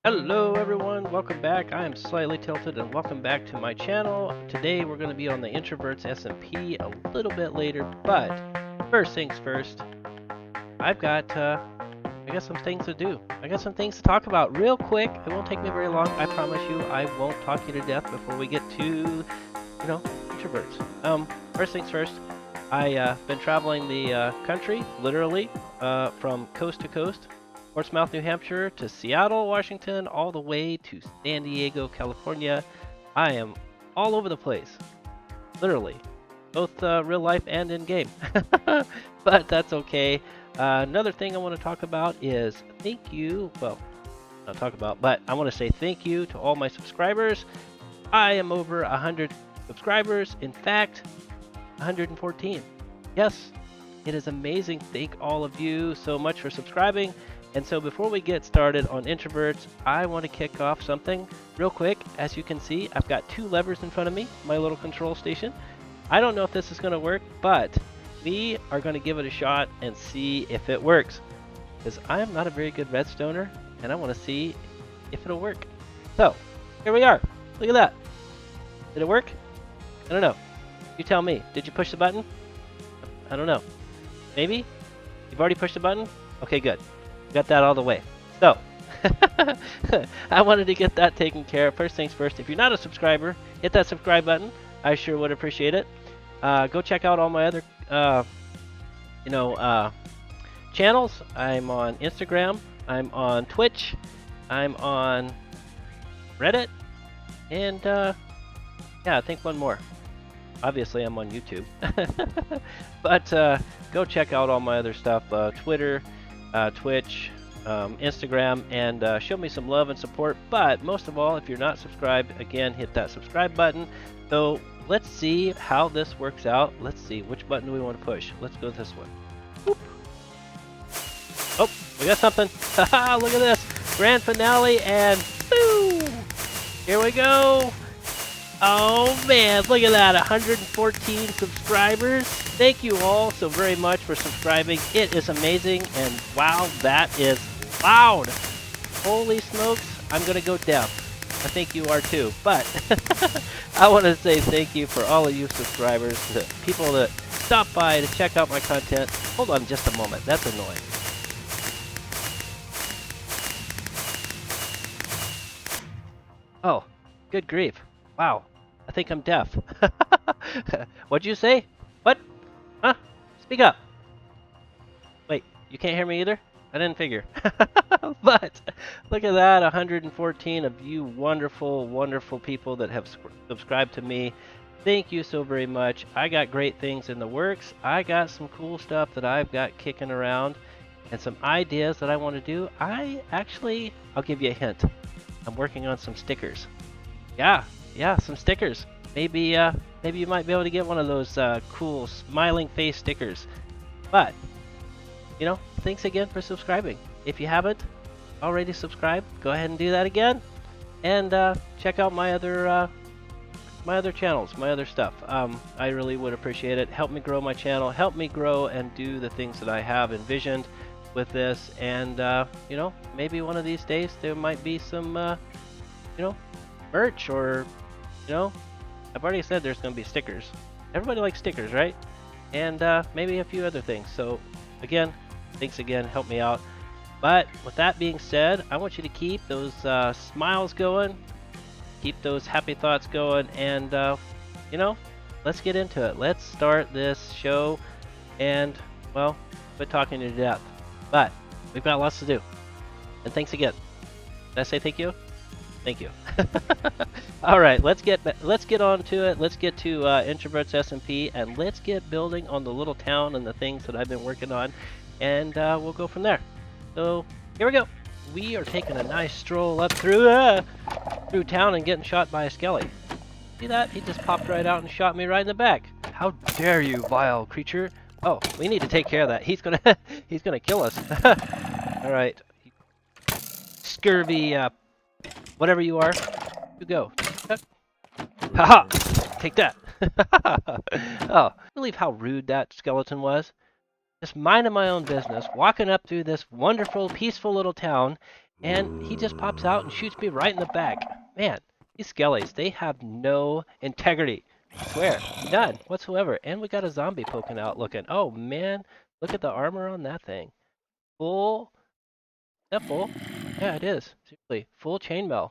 Hello everyone, welcome back. I am Slightly Tilted and welcome back to my channel. Today we're going to be on the Introverts SMP a little bit later, but first things first, I've got I got some things to do. I got some things to talk about real quick. It won't take me very long. I promise you I won't talk you to death before we get to, introverts. First things first, I've been traveling the country, literally, from coast to coast. Portsmouth, New Hampshire to Seattle, Washington, all the way to San Diego, California. I am all over the place, literally, both real life and in game. But that's okay. Another thing I want to talk about is thank you. Well, not talk about, but I want to say thank you to all my subscribers. I am over 100 subscribers. In fact, 114. Yes, it is amazing. Thank all of you so much for subscribing. And so before we get started on Introverts, I want to kick off something real quick. As you can see, I've got two levers in front of me, my little control station. I don't know if this is going to work, but we are going to give it a shot and see if it works. Because I am not a very good redstoner, and I want to see if it'll work. So, here we are. Look at that. Did it work? I don't know. You tell me. Did you push the button? I don't know. Maybe? You've already pushed the button? Okay, good. Got that all the way. So, I wanted to get that taken care of. First things first, if you're not a subscriber, hit that subscribe button. I sure would appreciate it. Go check out all my other, channels. I'm on Instagram. I'm on Twitch. I'm on Reddit. And, yeah, I think one more. Obviously, I'm on YouTube. But go check out all my other stuff. Twitter. Twitch, Instagram, and show me some love and support. But most of all, if you're not subscribed, again, hit that subscribe button. So let's see how this works out. Let's see, which button do we want to push? Let's go this one. Whoop. Oh, we got something. Haha, look at this. Grand finale, and boom! Here we go. Oh man, look at that, 114 subscribers. Thank you all so very much for subscribing. It is amazing, and wow, that is loud. Holy smokes, I'm gonna go deaf. I think you are too, but I want to say thank you for all of you subscribers, the people that stop by to check out my content. Hold on just a moment, that's annoying. Oh, good grief. Wow, I think I'm deaf. What'd you say? What? Huh? Speak up. Wait, you can't hear me either? I didn't figure. But look at that, 114 of you wonderful, wonderful people that have subscribed to me. Thank you so very much. I got great things in the works. I got some cool stuff that I've got kicking around and some ideas that I want to do. I'll give you a hint. I'm working on some stickers. Yeah, some stickers. Maybe you might be able to get one of those cool smiling face stickers. But, thanks again for subscribing. If you haven't already subscribed, go ahead and do that again. And check out my other channels, my other stuff. I really would appreciate it. Help me grow my channel. Help me grow and do the things that I have envisioned with this. And, maybe one of these days there might be some, merch or, I've already said there's going to be stickers. Everybody likes stickers, right? And maybe a few other things. So, again, thanks again. Help me out. But with that being said, I want you to keep those smiles going. Keep those happy thoughts going. And, let's get into it. Let's start this show. And, well, quit talking to death. But we've got lots to do. And thanks again. Did I say thank you? Thank you. All right, let's get on to it. Let's get to Introverts SMP, and let's get building on the little town and the things that I've been working on, and we'll go from there. So here we go. We are taking a nice stroll up through town and getting shot by a skelly. See that? He just popped right out and shot me right in the back. How dare you, vile creature! Oh, we need to take care of that. He's gonna kill us. All right, scurvy. Whatever you are, you go. Haha! Take that! Oh, I believe how rude that skeleton was. Just minding my own business, walking up through this wonderful, peaceful little town, and he just pops out and shoots me right in the back. Man, these skellies, they have no integrity. I swear, none whatsoever. And we got a zombie poking out looking. Oh man, look at the armor on that thing. Full, is that full? Yeah, it is. Seriously, full chainmail.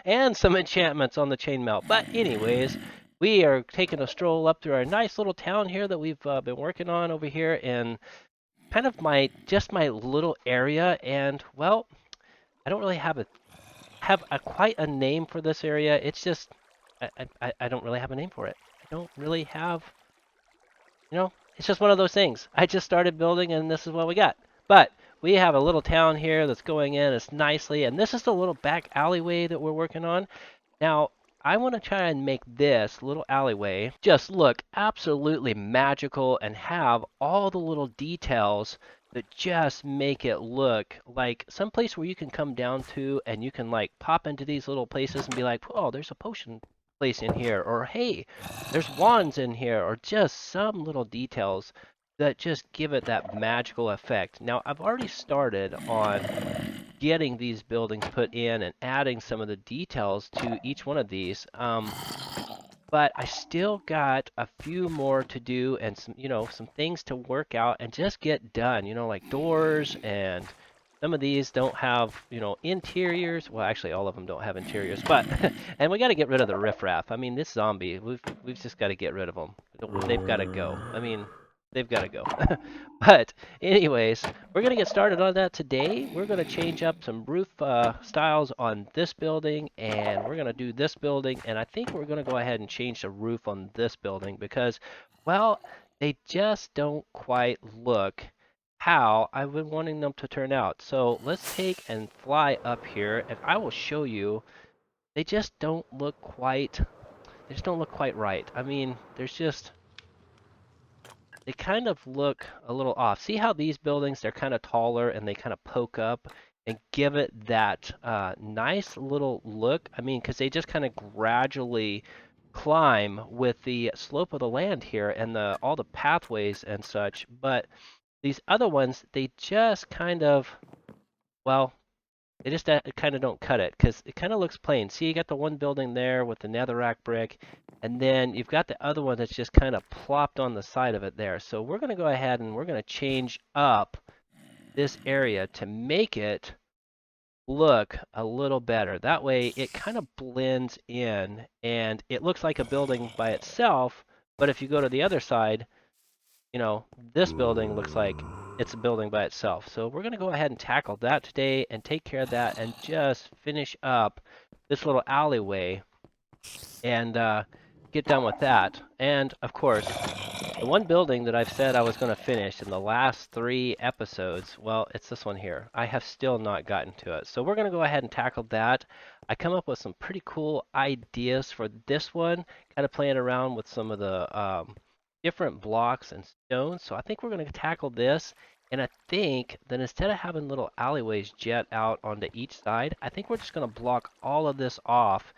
And some enchantments on the chainmail. But anyways, we are taking a stroll up through our nice little town here that we've been working on over here in kind of my little area. And well, I don't really have a quite a name for this area. It's just I don't really have a name for it. I don't really have, it's just one of those things. I just started building and this is what we got. But we have a little town here that's going in. It's nicely, and this is the little back alleyway that we're working on. Now, I want to try and make this little alleyway just look absolutely magical and have all the little details that just make it look like some place where you can come down to and you can like pop into these little places and be like, oh, there's a potion place in here, or hey, there's wands in here, or just some little details that just give it that magical effect. Now, I've already started on getting these buildings put in and adding some of the details to each one of these. But I still got a few more to do and some things to work out and just get done, like doors, and some of these don't have, interiors. Well, actually all of them don't have interiors, but and we got to get rid of the riffraff. I mean, this zombie, we've just got to get rid of them. They've got to go. I mean, they've got to go. But anyways, we're going to get started on that today. We're going to change up some roof styles on this building, and we're going to do this building, and I think we're going to go ahead and change the roof on this building because, well, they just don't quite look how I've been wanting them to turn out. So let's take and fly up here, and I will show you. They just don't look quite, they just don't look quite right. I mean, they kind of look a little off. See how these buildings, they're kind of taller and they kind of poke up and give it that nice little look. I mean, because they just kind of gradually climb with the slope of the land here and all the pathways and such. But these other ones, they just kind of, well, they just kind of don't cut it because it kind of looks plain. See, you got the one building there with the netherrack brick, and then you've got the other one that's just kind of plopped on the side of it there. So we're going to go ahead and we're going to change up this area to make it look a little better. That way it kind of blends in and it looks like a building by itself, but if you go to the other side, this building looks like it's a building by itself. So we're going to go ahead and tackle that today and take care of that and just finish up this little alleyway and get done with that. And of course, the one building that I've said I was going to finish in the last 3 episodes, well, it's this one here. I have still not gotten to it. So we're going to go ahead and tackle that. I come up with some pretty cool ideas for this one, kind of playing around with some of the different blocks and stones. So I think we're going to tackle this. And I think that instead of having little alleyways jet out onto each side, I think we're just going to block all of this off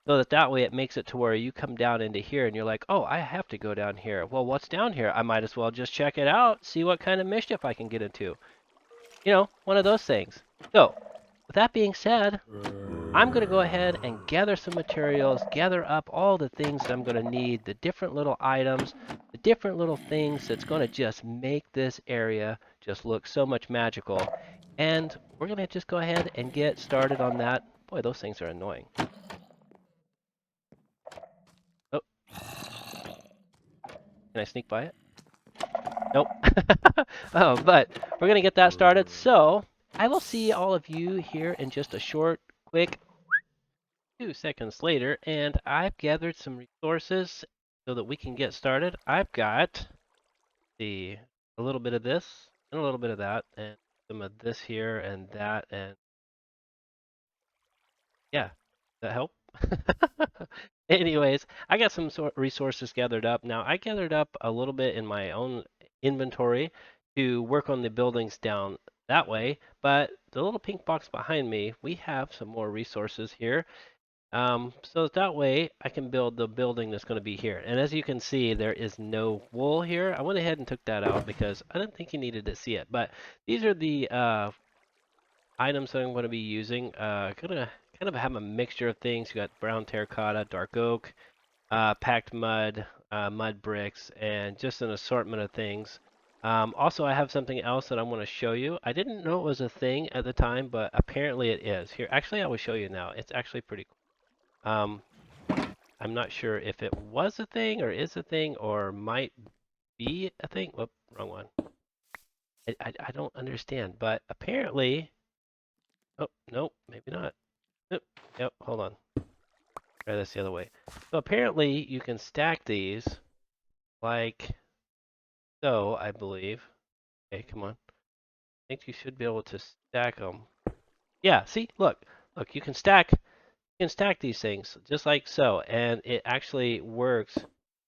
so that way it makes it to where you come down into here and you're like, oh, I have to go down here. Well, what's down here? I might as well just check it out, see what kind of mischief I can get into. One of those things. So, with that being said, I'm going to go ahead and gather some materials, gather up all the things that I'm going to need, the different little items, the different little things that's going to just make this area just look so much magical. And we're going to just go ahead and get started on that. Boy, those things are annoying. Oh, can I sneak by it? Nope. Oh, but we're going to get that started. So I will see all of you here in just a short, quick 2 seconds later, and I've gathered some resources so that we can get started. I've got a little bit of this and a little bit of that, and some of this here and that, and yeah, that help? Anyways, I got some resources gathered up. Now, I gathered up a little bit in my own inventory to work on the buildings down that way, but the little pink box behind me, we have some more resources here. So that way I can build the building that's going to be here. And as you can see, there is no wool here. I went ahead and took that out because I didn't think you needed to see it. But these are the items that I'm going to be using. Gonna kind of have a mixture of things. You got brown terracotta, dark oak, packed mud, mud bricks, and just an assortment of things. Also, I have something else that I want to show you. I didn't know it was a thing at the time, but apparently it is. Here, actually, I will show you now. It's actually pretty cool. I'm not sure if it was a thing or is a thing or might be a thing. Whoop, wrong one. I don't understand, but apparently, oh, no, maybe not. Nope, yep, hold on. Try this the other way. So apparently you can stack these like so, I believe. Okay, come on. I think you should be able to stack them. Yeah, see, look, you can stack these things just like so, and it actually works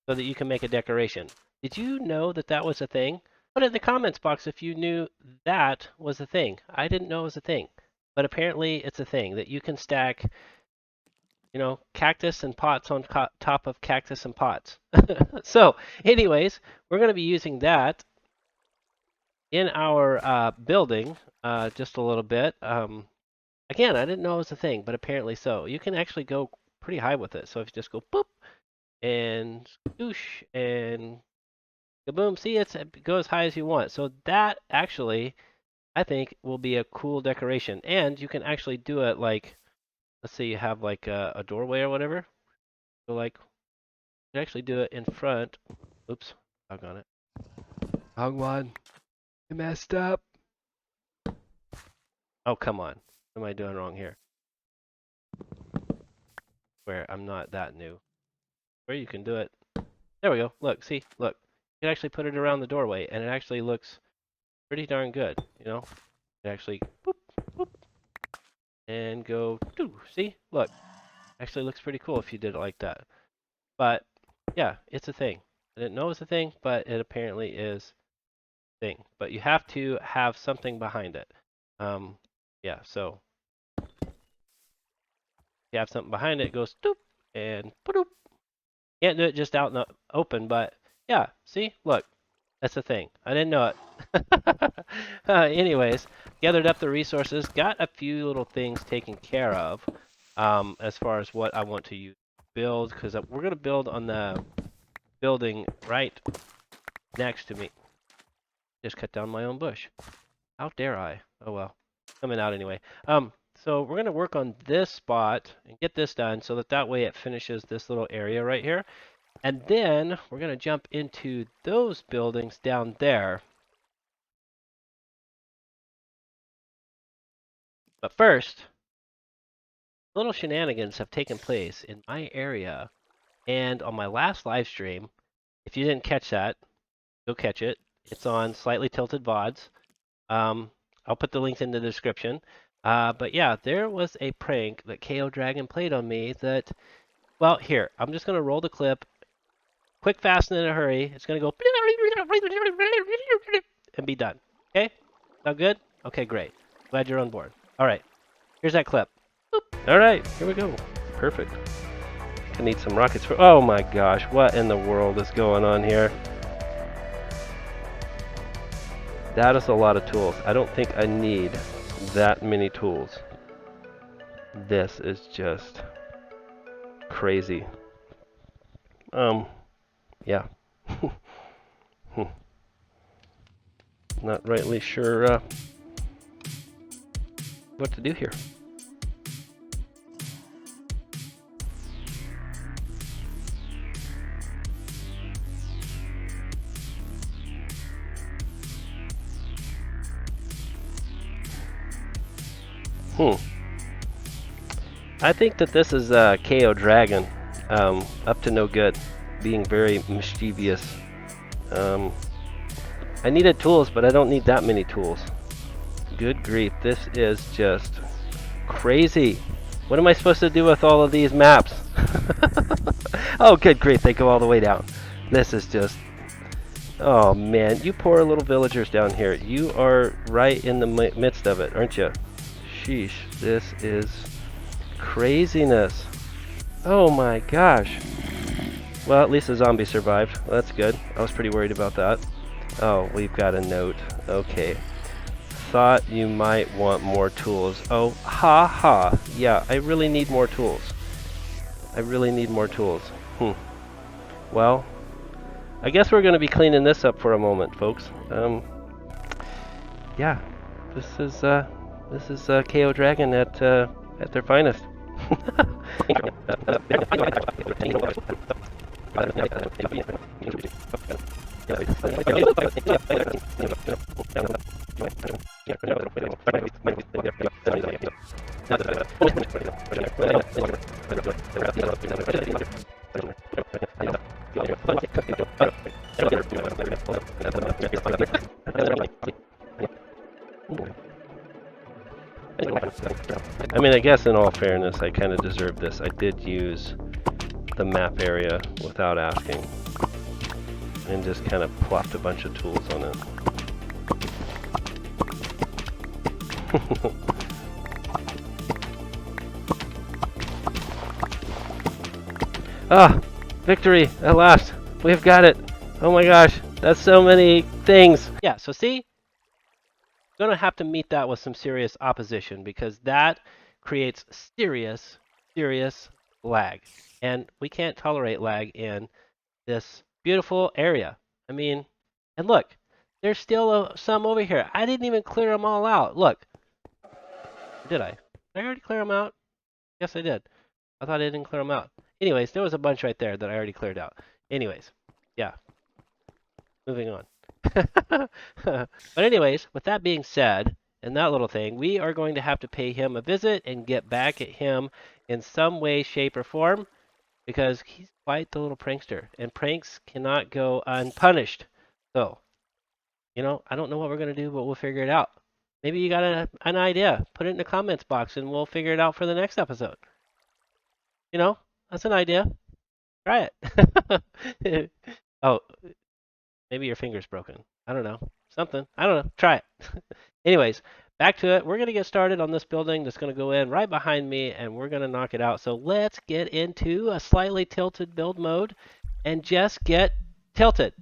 so that you can make a decoration. Did you know that that was a thing? Put it in the comments box if you knew that was a thing. I didn't know it was a thing, but apparently it's a thing that you can stack, cactus and pots on top of cactus and pots. So, anyways, we're going to be using that in our building just a little bit. Again, I didn't know it was a thing, but apparently so. You can actually go pretty high with it. So if you just go boop and scoosh and kaboom, see, it go as high as you want. So that actually, I think, will be a cool decoration. And you can actually do it like, let's say you have like a doorway or whatever. So like, you can actually do it in front. Oops, doggone it. Wrong one. I messed up. Oh, come on. What am I doing wrong here? Where I'm not that new. Where you can do it. There we go. Look, see, look. You can actually put it around the doorway, and it actually looks pretty darn good, It actually, boop, boop, and go, doo. See, look. Actually looks pretty cool if you did it like that. But, yeah, it's a thing. I didn't know it was a thing, but it apparently is a thing. But you have to have something behind it. Yeah, so you have something behind it, it goes doop and boop. Can't do it just out in the open, but yeah, see, look, that's the thing. I didn't know it. Anyways, gathered up the resources, got a few little things taken care of as far as what I want to build, because we're going to build on the building right next to me. Just cut down my own bush. How dare I? Oh well, coming out anyway. So we're going to work on this spot and get this done so that way it finishes this little area right here. And then we're going to jump into those buildings down there. But first, little shenanigans have taken place in my area and on my last live stream. If you didn't catch that, go catch it. It's on Slightly Tilted VODs. I'll put the links in the description. But yeah, there was a prank that KO Dragon played on me that, well, here, I'm just going to roll the clip. Quick, fast, and in a hurry. It's going to go and be done. Okay? Sound good? Okay, great. Glad you're on board. All right. Here's that clip. All right, here we go. Perfect. I need some rockets for... Oh my gosh, what in the world is going on here? That is a lot of tools. I don't think I need that many tools. This is just crazy. Yeah. Not rightly sure what to do here. I think that this is KO Dragon, up to no good, being very mischievous. I needed tools, but I don't need that many tools. Good grief, this is just crazy. What am I supposed to do with all of these maps? Oh, good grief, they go all the way down. This is just... Oh man, you poor little villagers down here. You are right in the midst of it, aren't you? Sheesh, this is craziness. Oh my gosh. Well, at least the zombie survived. Well, that's good. I was pretty worried about that. Oh, we've got a note. Okay. thought you might want more tools. Oh, ha ha. Yeah, I really need more tools. I really need more tools. Well, I guess we're going to be cleaning this up for a moment, folks. Yeah, this is KO Dragon at their finest. I mean, I guess in all fairness, I kind of deserved this. I did use the map area without asking, and just kind of plopped a bunch of tools on it. Ah, victory at last. We've got it. Oh my gosh, that's so many things. Yeah, so see, going to have to meet that with some serious opposition because that creates serious lag. And we can't tolerate lag in this beautiful area. I mean, and look, there's still some over here. I didn't even clear them all out. Look. Or did I? Did I already clear them out? Yes, I did. I thought I didn't clear them out. Anyways, there was a bunch right there that I already cleared out. Anyways, yeah. Moving on. But anyways, with that being said, and that little thing, we are going to have to pay him a visit and get back at him in some way, shape, or form because he's quite the little prankster, and pranks cannot go unpunished. So, I don't know what we're going to do, but we'll figure it out. Maybe you got an idea. Put it in the comments box, and we'll figure it out for the next episode. That's an idea. Try it. Oh, maybe your finger's broken. I don't know. Something. I don't know. Try it. Anyways, back to it. We're going to get started on this building that's going to go in right behind me, and we're going to knock it out. So let's get into a slightly tilted build mode and just get tilted.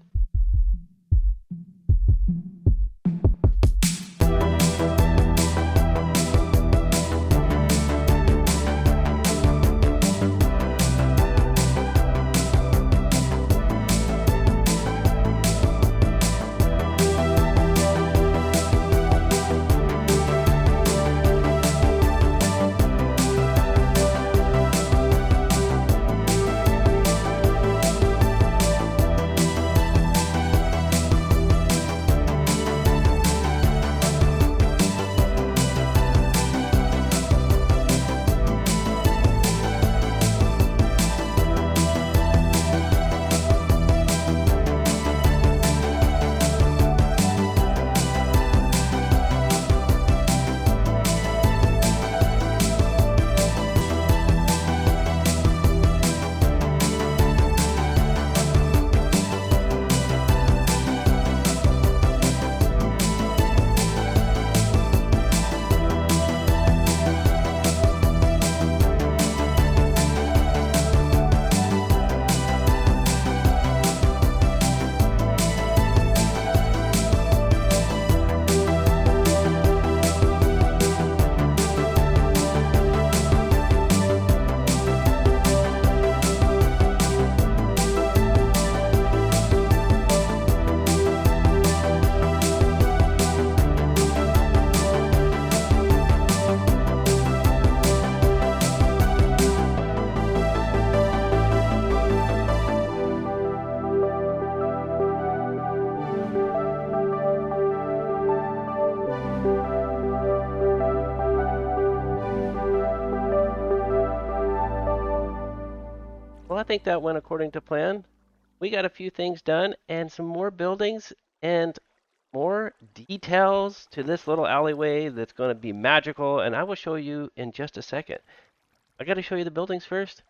Well, I think that went according to plan. We got a few things done and some more buildings and more details to this little alleyway that's going to be magical, and I will show you in just a second. I got to show you the buildings first,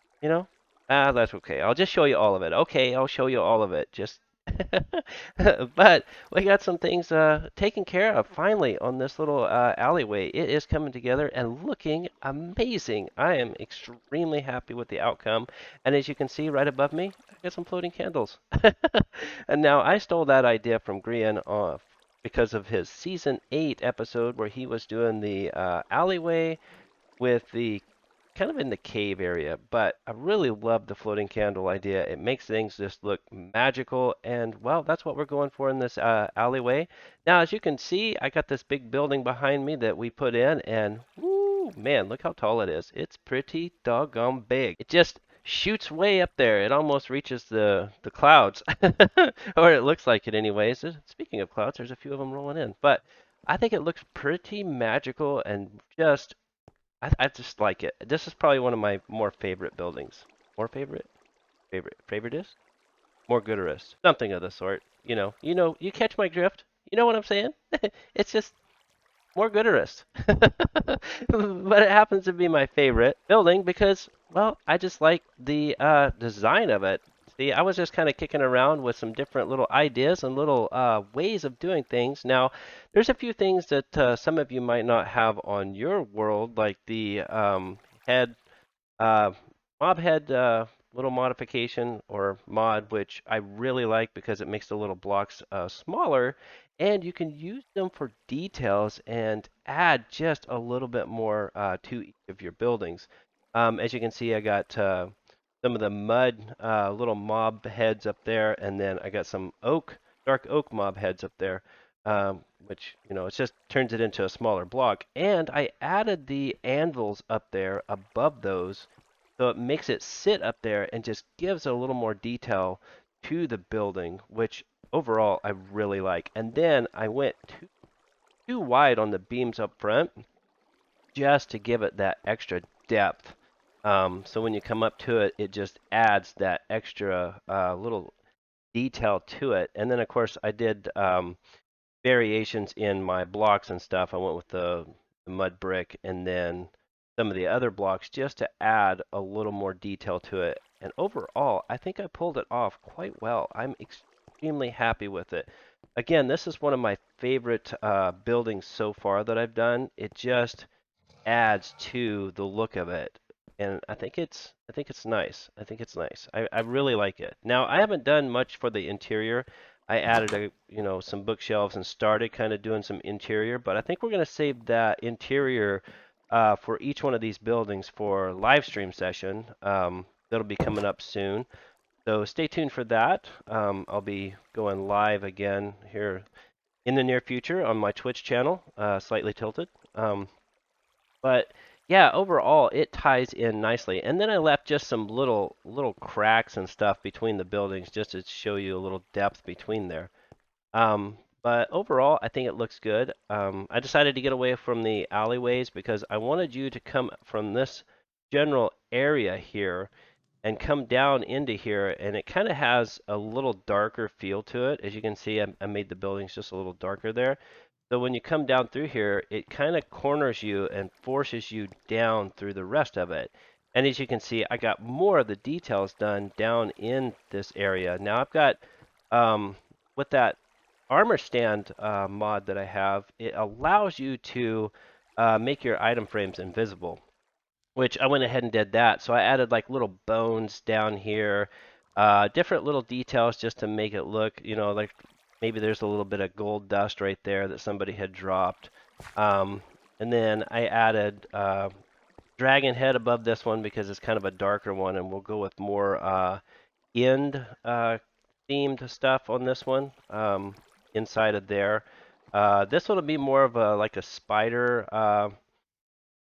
that's okay. I'll just show you all of it. Okay, I'll show you all of it. Just but we got some things taken care of finally on this little alleyway. It is coming together and looking amazing. I am extremely happy with the outcome. And as you can see right above me, I got some floating candles. And now I stole that idea from Grian because of his season 8 episode where he was doing the alleyway with the kind of in the cave area, but I really love the floating candle idea. It makes things just look magical, and well, that's what we're going for in this alleyway. Now, as you can see, I got this big building behind me that we put in, and woo, man, look how tall it is. It's pretty doggone big. It just shoots way up there. It almost reaches the clouds, or it looks like it anyways. Speaking of clouds, there's a few of them rolling in, but I think it looks pretty magical and just I just like it. This is probably one of my more favorite buildings. More favorite? Favorite is? More gooderist. Something of the sort. You catch my drift. You know what I'm saying? It's just more gooderist. But it happens to be my favorite building because, well, I just like the design of it. See, I was just kind of kicking around with some different little ideas and little ways of doing things. Now, there's a few things that some of you might not have on your world, like the head uh, mob head little modification or mod, which I really like because it makes the little blocks smaller, and you can use them for details and add just a little bit more to each of your buildings. As you can see, I got some of the mud little mob heads up there, and then I got some dark oak mob heads up there. Which it just turns it into a smaller block. And I added the anvils up there above those, so it makes it sit up there and just gives a little more detail to the building, which overall I really like. And then I went too wide on the beams up front just to give it that extra depth. So when you come up to it, it just adds that extra little detail to it. And then of course I did variations in my blocks and stuff. I went with the mud brick and then some of the other blocks just to add a little more detail to it. And overall, I think I pulled it off quite well. I'm extremely happy with it. Again, this is one of my favorite buildings so far that I've done. It just adds to the look of it. And I think it's nice. I think it's nice. I really like it. Now, I haven't done much for the interior. I added some bookshelves and started kind of doing some interior, but I think we're going to save that interior for each one of these buildings for live stream session. That'll be coming up soon. So stay tuned for that. I'll be going live again here in the near future on my Twitch channel, Slightly Tilted. But yeah, overall it ties in nicely. And then I left just some little cracks and stuff between the buildings just to show you a little depth between there. But overall, I think it looks good. I decided to get away from the alleyways because I wanted you to come from this general area here and come down into here, and it kind of has a little darker feel to it. As you can see, I made the buildings just a little darker there. So when you come down through here, it kind of corners you and forces you down through the rest of it. And as you can see, I got more of the details done down in this area. Now I've got, with that armor stand mod that I have, it allows you to make your item frames invisible, which I went ahead and did that. So I added like little bones down here, different little details just to make it look, like maybe there's a little bit of gold dust right there that somebody had dropped. And then I added dragon head above this one because it's kind of a darker one, and we'll go with more end themed stuff on this one inside of there. This one will be more of a like a spider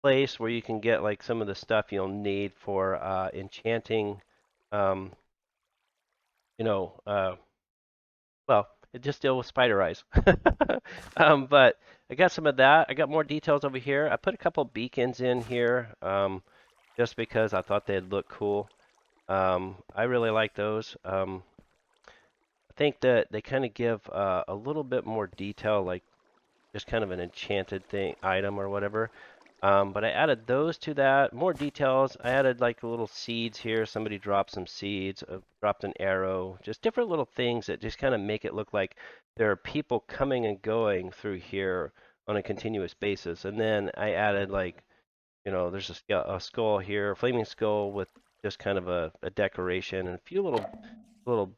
place where you can get like some of the stuff you'll need for enchanting. Um, you know, uh, well, it just deal with spider eyes. But I got some of that. I got more details over here. I put a couple beacons in here just because I thought they'd look cool. I really like those. I think that they kind of give a little bit more detail, like just kind of an enchanted thing item or whatever. But I added those to that. More details. I added like little seeds here. Somebody dropped some seeds, dropped an arrow. Just different little things that just kind of make it look like there are people coming and going through here on a continuous basis. And then I added like, there's a skull here, a flaming skull with just kind of a decoration and a few little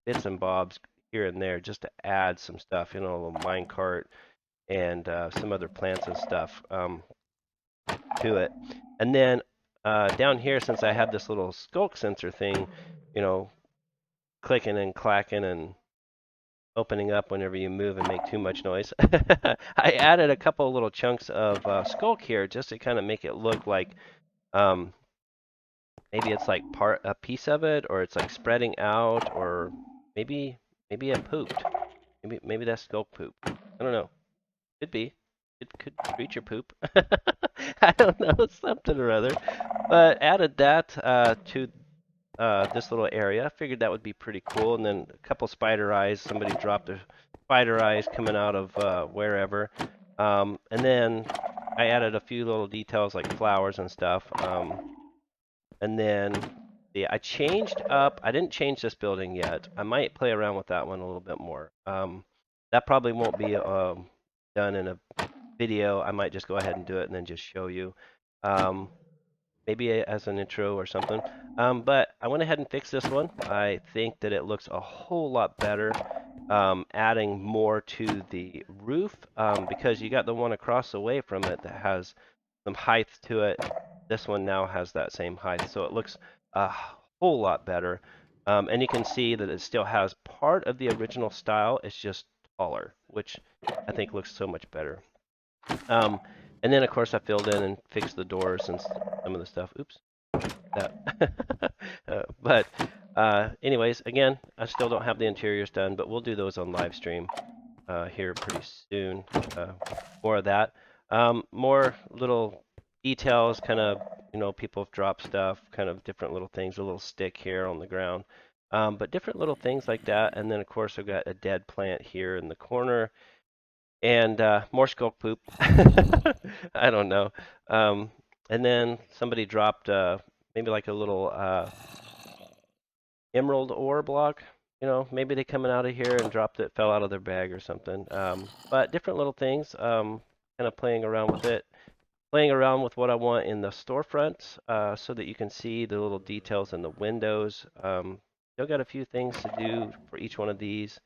bits and bobs here and there just to add some stuff, you know, a little mine cart and some other plants and stuff to it. And then down here, since I have this little skulk sensor thing, you know, clicking and clacking and opening up whenever you move and make too much noise, I added a couple little chunks of skulk here just to kind of make it look like um, maybe it's like a piece of it, or it's like spreading out, or maybe it pooped. Maybe that's skulk poop. I don't know. Could be. It could creature poop. I don't know, something or other. But added that to this little area. Figured that would be pretty cool. And then a couple spider eyes. Somebody dropped a spider eyes coming out of wherever. And then I added a few little details like flowers and stuff. And then I changed up. I didn't change this building yet. I might play around with that one a little bit more. That probably won't be done in a video. I might just go ahead and do it and then just show you. Maybe as an intro or something. But I went ahead and fixed this one. I think that it looks a whole lot better. Adding more to the roof because you got the one across the way from it that has some height to it. This one now has that same height, so it looks a whole lot better. And you can see that it still has part of the original style. It's just taller, which I think looks so much better. And then of course I filled in and fixed the doors and some of the stuff. Oops, that. But anyways, again, I still don't have the interiors done, but we'll do those on live stream here pretty soon. More of that. More little details, kind of, you know, people have dropped stuff, kind of different little things, a little stick here on the ground. But different little things like that. And then of course I've got a dead plant here in the corner. And more skulk poop. I don't know. And then somebody dropped maybe like a little emerald ore block. You know, maybe they coming out of here and dropped it, fell out of their bag or something. But different little things. Kind of playing around with it. Playing around with what I want in the storefronts so that you can see the little details in the windows. Still got a few things to do for each one of these.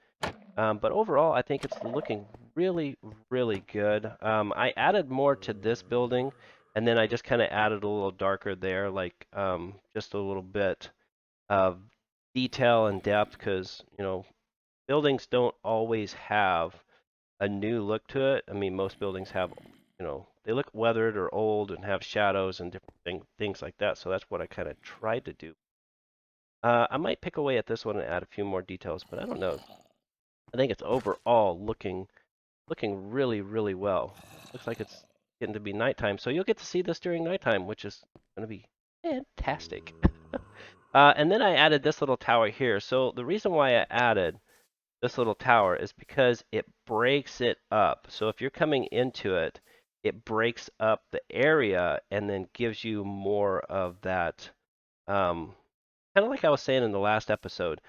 But overall, I think it's looking really, really good. I added more to this building, and then I just kind of added a little darker there, like just a little bit of detail and depth, because, you know, buildings don't always have a new look to it. I mean, most buildings have, you know, they look weathered or old and have shadows and different things like that. So that's what I kind of tried to do. I might pick away at this one and add a few more details, but I don't know. I think it's overall looking really, really well. Looks like it's getting to be nighttime, so you'll get to see this during nighttime, which is going to be fantastic. And then I added this little tower here. So the reason why I added this little tower is because it breaks it up. So if you're coming into it, it breaks up the area and then gives you more of that kind of like I was saying in the last episode,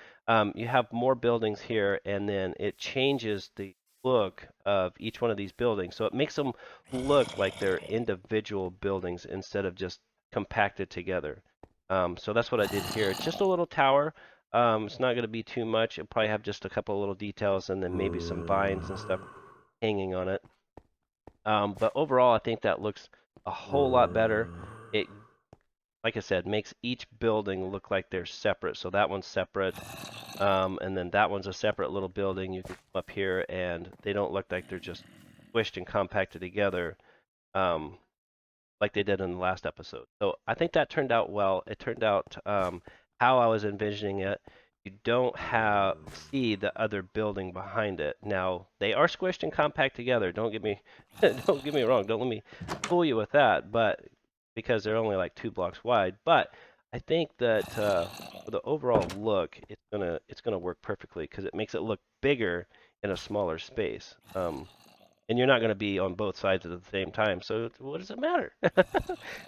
you have more buildings here, and then it changes the look of each one of these buildings. So it makes them look like they're individual buildings instead of just compacted together. So that's what I did here. It's just a little tower. It's not going to be too much. It'll probably have just a couple of little details and then maybe some vines and stuff hanging on it. But overall, I think that looks a whole lot better. It, like I said, makes each building look like they're separate. So that one's separate, and then that one's a separate little building. You can come up here, and they don't look like they're just squished and compacted together like they did in the last episode. So I think that turned out well. It turned out how I was envisioning it. You don't see the other building behind it. Now they are squished and compact together. Don't get me don't get me wrong. Don't let me fool you with that. But because they're only like 2 blocks wide. But I think that for the overall look, it's gonna work perfectly because it makes it look bigger in a smaller space. And you're not going to be on both sides at the same time. So what does it matter?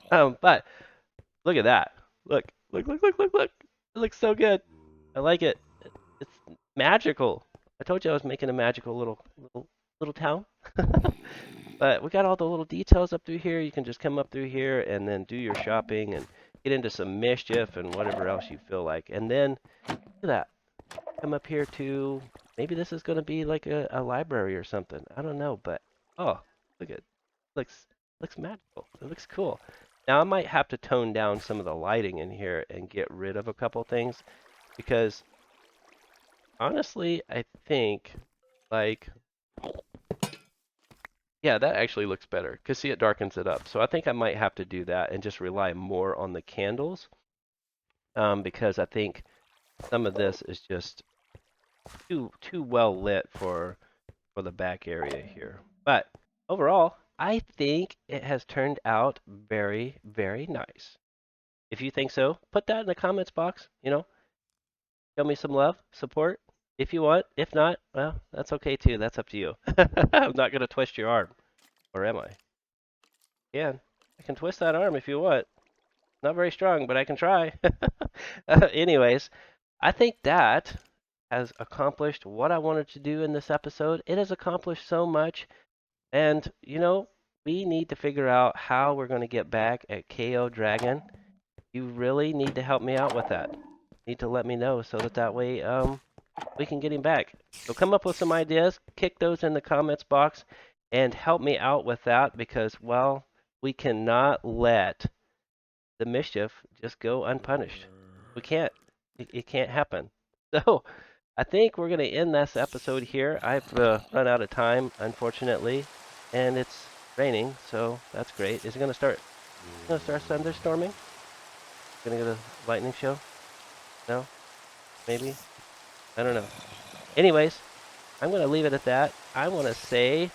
But look at that. Look. It looks so good. I like it. It's magical. I told you I was making a magical little town. But we got all the little details up through here. You can just come up through here and then do your shopping and get into some mischief and whatever else you feel like. And then look at that. Come up here too. Maybe this is going to be like a library or something. I don't know, but oh, look at looks looks magical. It looks cool. Now I might have to tone down some of the lighting in here and get rid of a couple things because honestly, I think like yeah, that actually looks better because see it darkens it up. So I think I might have to do that and just rely more on the candles because I think some of this is just too well lit for the back area here. But overall, I think it has turned out very, very nice. If you think so, put that in the comments box. Show me some love, support if you want. If not, well, that's okay too. That's up to you. I'm not going to twist your arm, or am I? Yeah, I can twist that arm if you want. Not very strong, but I can try. Anyways, I think that has accomplished what I wanted to do in this episode. It has accomplished so much. And, we need to figure out how we're going to get back at KO Dragon. You really need to help me out with that. Need to let me know so that way we can get him back. So come up with some ideas, kick those in the comments box, and help me out with that because, well, we cannot let the mischief just go unpunished. We can't. It can't happen. So I think we're going to end this episode here. I've run out of time, unfortunately, and it's raining, so that's great. Is it going to start? Going to start thunderstorming? Going to get a lightning show? No? Maybe? I don't know. Anyways, I'm going to leave it at that. I want to say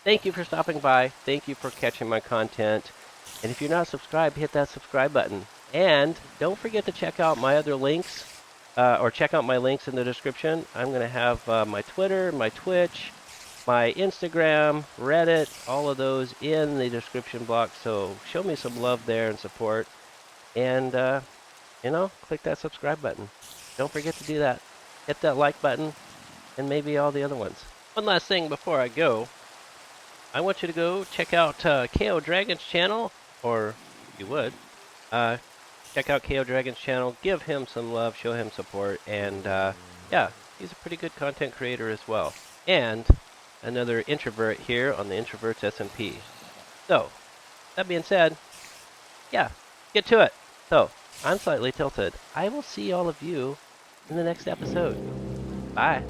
thank you for stopping by. Thank you for catching my content. And if you're not subscribed, hit that subscribe button. And don't forget to check out my other links, or check out my links in the description. I'm going to have my Twitter, my Twitch, my Instagram, Reddit, all of those in the description box. So show me some love there and support. And, click that subscribe button. Don't forget to do that. Hit that like button and maybe all the other ones. One last thing before I go. I want you to go check out KO Dragon's channel, or if you would, uh, check out KO Dragon's channel, give him some love, show him support, and yeah, he's a pretty good content creator as well. And another introvert here on the Introverts SMP. So, that being said, yeah, get to it. So, I'm Slightly Tilted. I will see all of you in the next episode. Bye.